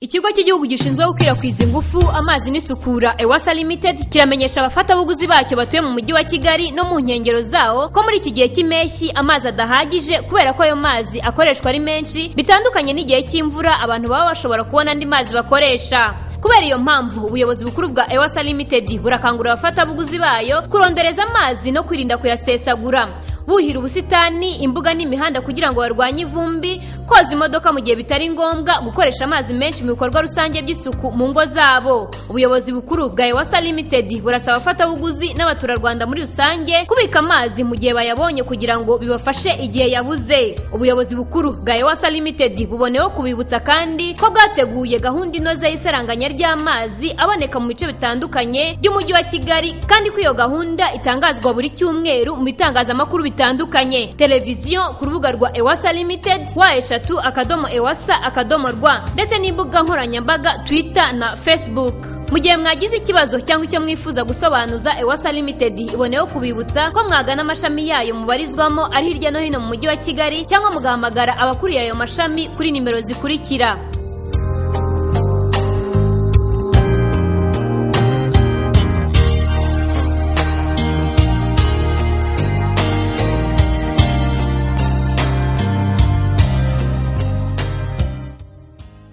Ikigo cy'igihugu gishinzwe gukwirakwiza ingufu amazi n'isukura EWSA Limited kiramenyesha abafatabuguzi bacyo batuye mu mujyi wa Kigali no mu nkengero zawo ko muri iki gihe cy'impeshyi amazi adahagije kubera ko ayo mazi akoreshwa ari menshi, bitandukanye n'igihe cy'imvura abantu baba bashobora kubona andi mazi bakoresha. Kubera iyo mpamvu ubuyobozi bukuru bwa EWSA Limited burakangurira abafatabuguzi bayo kurondereza amazi no kwirinda kuyasesagura, buhira ubusitani, imbuga n'imihanda kugira ngo barwanye ivumbi, koza imodoka mu gihe bitari ngombwa, gukoresha amazi menshi mu bikorwa rusange by'isuku mu ngo zabo. Ubuyobozi bukuru bwa EWSA Limited burasaba abafatabuguzi n'abaturarwanda muri rusange kubika amazi mu gihe bayabonye kugira ngo bibafashe igihe yabuze. Ubuyobozi bukuru bwa EWSA Limited buboneyeho kubibutsa kandi ko bwateguye gahunda inoze y'isaranganya ry'amazi aboneka mu bice bitandukanye by'umujyi wa Kigali, kandi ko iyo gahunda itangazwa buri cyumweru mu bitangazamakuru bitandukanye, televiziyo, ku rubuga rwa EWSA Limited wa@ewasa.rw ndetse n'imbuga nkoranyambaga Twitter na Facebook. Mu gihe mwagize ikibazo cyangwa icyo mwifuza gusobanuza, EWSA Limited iboneyeho kubibutsa ko mwagana amashami yayo mubarizwamo ari hirya no hino mu mujyi wa Kigali, cyangwa mugahamagara abakuriye ayo mashami kuri nimero zikurikira: